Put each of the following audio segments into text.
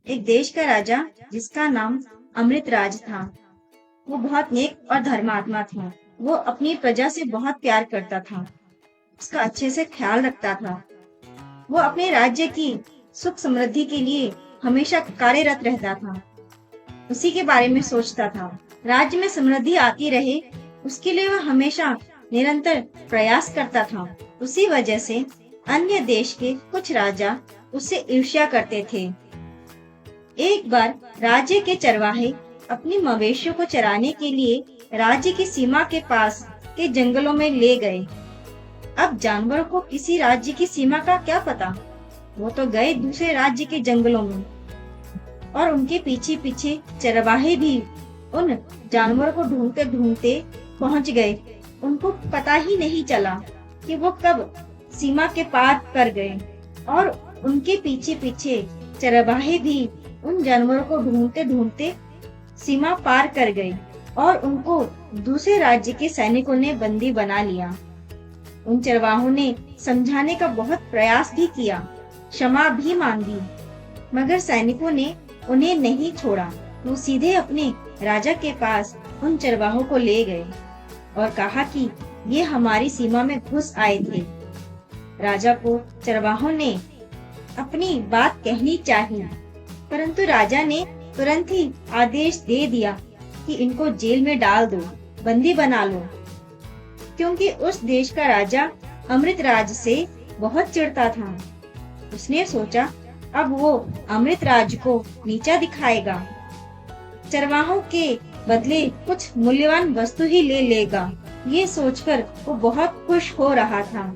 एक देश का राजा जिसका नाम अमृतराज था। वो बहुत नेक और धर्मात्मा था। वो अपनी प्रजा से बहुत प्यार करता था, उसका अच्छे से ख्याल रखता था। वो अपने राज्य की सुख समृद्धि के लिए हमेशा कार्यरत रहता था, उसी के बारे में सोचता था। राज्य में समृद्धि आती रहे, उसके लिए वह हमेशा निरंतर प्रयास करता था। उसी वजह से अन्य देश के कुछ राजा उससे ईर्ष्या करते थे। एक बार राज्य के चरवाहे अपनी मवेशियों को चराने के लिए राज्य की सीमा के पास के जंगलों में ले गए। अब जानवरों को किसी राज्य की सीमा का क्या पता, वो तो गए दूसरे राज्य के जंगलों में और उनके पीछे पीछे चरवाहे भी उन जानवरों को ढूंढते ढूंढते पहुंच गए। उनको पता ही नहीं चला कि वो कब सीमा के पार कर गए और उनके पीछे पीछे चरवाहे भी उन जानवरों को ढूंढते ढूंढते सीमा पार कर गए और उनको दूसरे राज्य के सैनिकों ने बंदी बना लिया। उन चरवाहों ने समझाने का बहुत प्रयास भी किया, क्षमा भी मांगी, मगर सैनिकों ने उन्हें नहीं छोड़ा। वो सीधे अपने राजा के पास उन चरवाहों को ले गए और कहा कि ये हमारी सीमा में घुस आए थे। राजा को चरवाहों ने अपनी बात कहनी चाहिए, परंतु राजा ने तुरंत ही आदेश दे दिया कि इनको जेल में डाल दो, बंदी बना लो, क्योंकि उस देश का राजा अमृतराज से बहुत चिढ़ता था। उसने सोचा अब वो अमृतराज को नीचा दिखाएगा, चरवाहों के बदले कुछ मूल्यवान वस्तु ही ले लेगा। ये सोचकर वो बहुत खुश हो रहा था।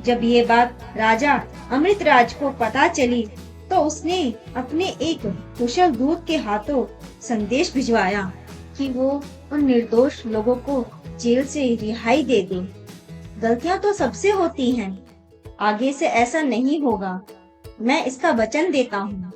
जब ये बात राजा अमृतराज को पता चली तो उसने अपने एक कुशल दूत के हाथों संदेश भिजवाया कि वो उन निर्दोष लोगों को जेल से रिहाई दे दे। गलतियां तो सबसे होती हैं, आगे से ऐसा नहीं होगा, मैं इसका वचन देता हूँ।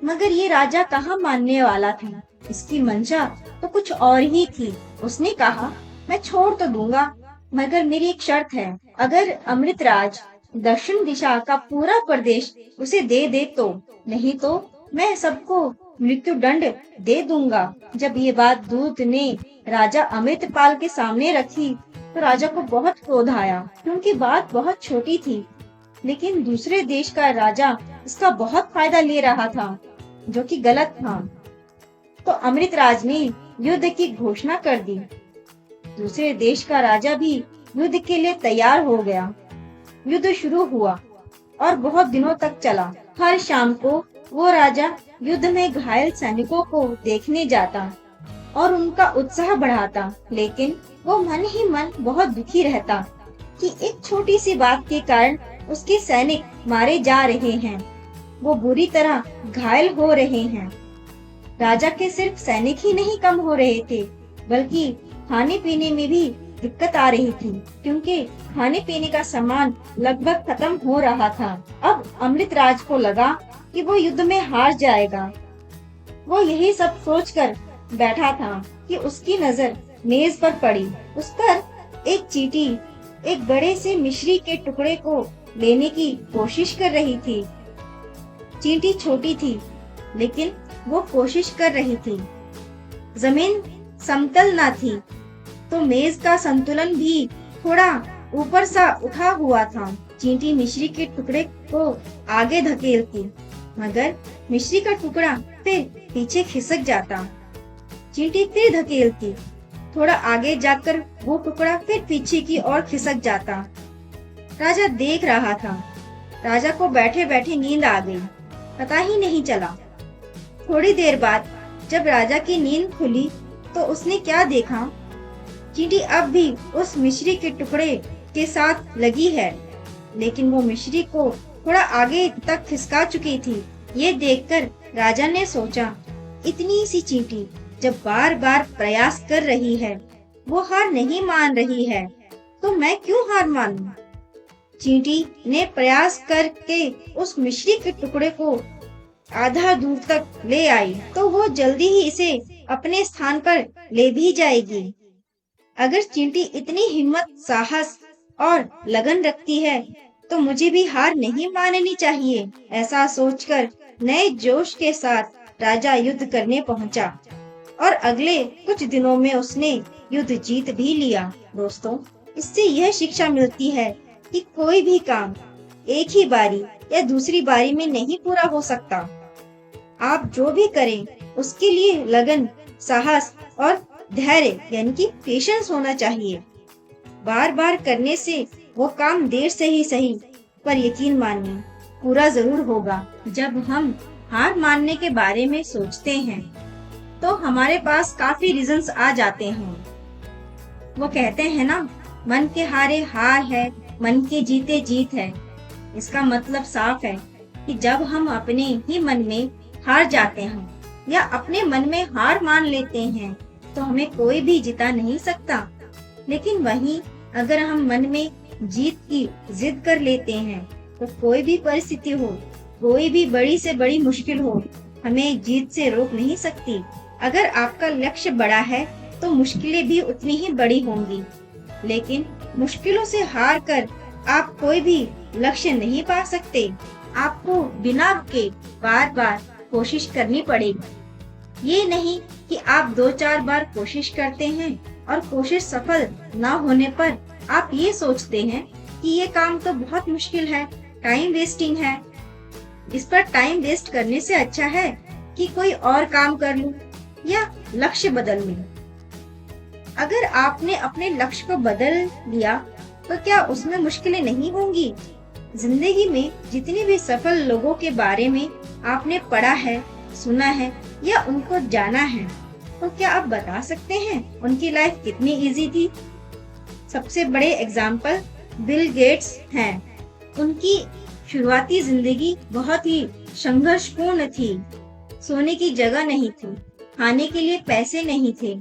मगर ये राजा कहाँ मानने वाला था, इसकी मंशा तो कुछ और ही थी। उसने कहा मैं छोड़ तो दूंगा, मगर मेरी एक शर्त है, अगर अमृतराज दक्षिण दिशा का पूरा प्रदेश उसे दे दे तो, नहीं तो मैं सबको मृत्यु दंड दे दूंगा। जब ये बात दूत ने राजा अमृतपाल के सामने रखी तो राजा को बहुत क्रोध आया, क्योंकि बात बहुत छोटी थी, लेकिन दूसरे देश का राजा इसका बहुत फायदा ले रहा था, जो कि गलत था। तो अमृतराज ने युद्ध की घोषणा कर दी। दूसरे देश का राजा भी युद्ध के लिए तैयार हो गया। युद्ध शुरू हुआ और बहुत दिनों तक चला। हर शाम को वो राजा युद्ध में घायल सैनिकों को देखने जाता और उनका उत्साह बढ़ाता, लेकिन वो मन ही मन बहुत दुखी रहता कि एक छोटी सी बात के कारण उसके सैनिक मारे जा रहे हैं, वो बुरी तरह घायल हो रहे हैं। राजा के सिर्फ सैनिक ही नहीं कम हो रहे थे, बल्कि खाने पीने में भी दिक्कत आ रही थी, क्योंकि खाने पीने का सामान लगभग खत्म हो रहा था। अब अमृतराज को लगा कि वो युद्ध में हार जाएगा। वो यही सब सोचकर बैठा था कि उसकी नजर मेज पर पड़ी। उस पर एक चींटी एक बड़े से मिश्री के टुकड़े को लेने की कोशिश कर रही थी। चींटी छोटी थी, लेकिन वो कोशिश कर रही थी। जमीन समतल ना थी, तो मेज का संतुलन भी थोड़ा ऊपर सा उठा हुआ था। चींटी मिश्री के टुकड़े को आगे धकेलती, मगर मिश्री का टुकड़ा फिर पीछे खिसक जाता। चींटी फिर धकेलती, थोड़ा आगे जाकर वो टुकड़ा फिर पीछे की ओर खिसक जाता। राजा देख रहा था। राजा को बैठे बैठे नींद आ गई, पता ही नहीं चला। थोड़ी देर बाद जब राजा की नींद खुली तो उसने क्या देखा, चींटी अब भी उस मिश्री के टुकड़े के साथ लगी है, लेकिन वो मिश्री को थोड़ा आगे तक खिसका चुकी थी। ये देखकर राजा ने सोचा, इतनी सी चींटी जब बार बार प्रयास कर रही है, वो हार नहीं मान रही है, तो मैं क्यों हार मानूं? चींटी ने प्रयास करके उस मिश्री के टुकड़े को आधा दूर तक ले आई, तो वो जल्दी ही इसे अपने स्थान पर ले भी जाएगी। अगर चींटी इतनी हिम्मत, साहस और लगन रखती है, तो मुझे भी हार नहीं माननी चाहिए। ऐसा सोचकर नए जोश के साथ राजा युद्ध करने पहुंचा और अगले कुछ दिनों में उसने युद्ध जीत भी लिया। दोस्तों, इससे यह शिक्षा मिलती है कि कोई भी काम एक ही बारी या दूसरी बारी में नहीं पूरा हो सकता। आप जो भी करें उसके लिए लगन, साहस और धैर्य यानी कि पेशेंस होना चाहिए। बार बार करने से वो काम देर से ही सही पर यकीन मानिए पूरा जरूर होगा। जब हम हार मानने के बारे में सोचते हैं तो हमारे पास काफी रीजंस आ जाते हैं। वो कहते हैं ना, मन के हारे हार है, मन के जीते जीत है। इसका मतलब साफ है कि जब हम अपने ही मन में हार जाते हैं या अपने मन में हार मान लेते हैं तो हमें कोई भी जिता नहीं सकता। लेकिन वहीं अगर हम मन में जीत की जिद कर लेते हैं तो कोई भी परिस्थिति हो, कोई भी बड़ी से बड़ी मुश्किल हो, हमें जीत से रोक नहीं सकती। अगर आपका लक्ष्य बड़ा है तो मुश्किलें भी उतनी ही बड़ी होंगी, लेकिन मुश्किलों से हार कर आप कोई भी लक्ष्य नहीं पा सकते। आपको बिना रुके बार बार कोशिश करनी पड़ेगी। ये नहीं कि आप 2-4 बार कोशिश करते हैं और कोशिश सफल ना होने पर आप ये सोचते हैं कि ये काम तो बहुत मुश्किल है, टाइम वेस्टिंग है। इस पर टाइम वेस्ट करने से अच्छा है कि कोई और काम कर लूं या लक्ष्य बदल लूं। अगर आपने अपने लक्ष्य को बदल लिया तो क्या उसमें मुश्किलें नहीं होंगी? जिंदगी में जितने भी सफल लोगों के बारे में आपने पढ़ा है, सुना है या उनको जाना है, तो क्या आप बता सकते हैं उनकी लाइफ कितनी इजी थी? सबसे बड़े एग्जाम्पल बिल गेट्स हैं। उनकी शुरुआती जिंदगी बहुत ही संघर्षपूर्ण थी। सोने की जगह नहीं थी, खाने के लिए पैसे नहीं थे,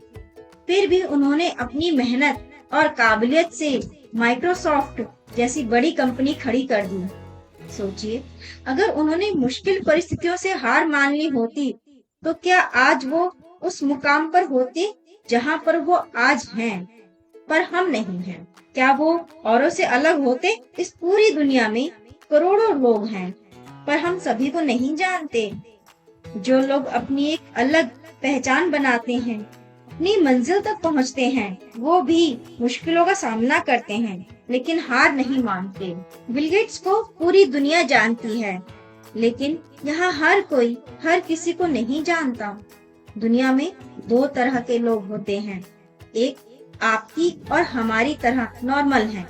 फिर भी उन्होंने अपनी मेहनत और काबिलियत से माइक्रोसॉफ्ट जैसी बड़ी कंपनी खड़ी कर दी। सोचिए, अगर उन्होंने मुश्किल परिस्थितियों से हार मान ली होती तो क्या आज वो उस मुकाम पर होते जहां पर वो आज हैं? पर हम नहीं हैं। क्या वो औरों से अलग होते? इस पूरी दुनिया में करोड़ों लोग हैं, पर हम सभी को नहीं जानते। जो लोग अपनी एक अलग पहचान बनाते हैं, अपनी मंजिल तक पहुंचते हैं, वो भी मुश्किलों का सामना करते हैं लेकिन हार नहीं मानते। बिल गेट्स को पूरी दुनिया जानती है, लेकिन यहाँ हर कोई हर किसी को नहीं जानता। दुनिया में 2 तरह के लोग होते हैं, एक आपकी और हमारी तरह नॉर्मल है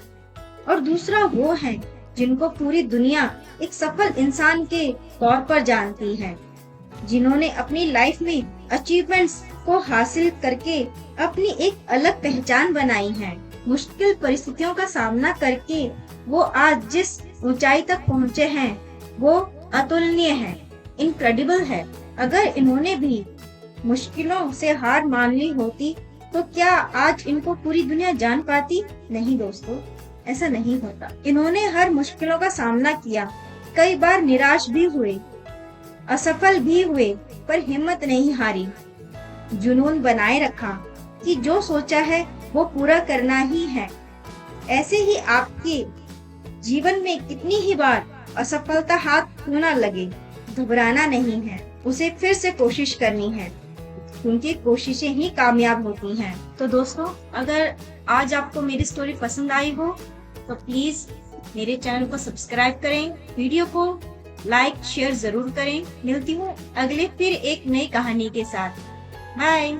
और दूसरा वो है जिनको पूरी दुनिया एक सफल इंसान के तौर पर जानती है, जिन्होंने अपनी लाइफ में अचीवमेंट्स को हासिल करके अपनी एक अलग पहचान बनाई है। मुश्किल परिस्थितियों का सामना करके वो आज जिस ऊंचाई तक पहुंचे हैं वो अतुलनीय है, इनक्रेडिबल है। अगर इन्होंने भी मुश्किलों से हार मान ली होती तो क्या आज इनको पूरी दुनिया जान पाती? नहीं दोस्तों, ऐसा नहीं होता। इन्होंने हर मुश्किलों का सामना किया, कई बार निराश भी हुए, असफल भी हुए, पर हिम्मत नहीं हारी, जुनून बनाए रखा कि जो सोचा है वो पूरा करना ही है। ऐसे ही आपके जीवन में कितनी ही बार असफलता हाथ छूना लगे, घबराना नहीं है, उसे फिर से कोशिश करनी है, क्योंकि कोशिशें ही कामयाब होती हैं। तो दोस्तों, अगर आज आपको मेरी स्टोरी पसंद आई हो तो प्लीज मेरे चैनल को सब्सक्राइब करें, वीडियो को लाइक शेयर जरूर करें। मिलती हूँ अगले फिर एक नई कहानी के साथ। बाय।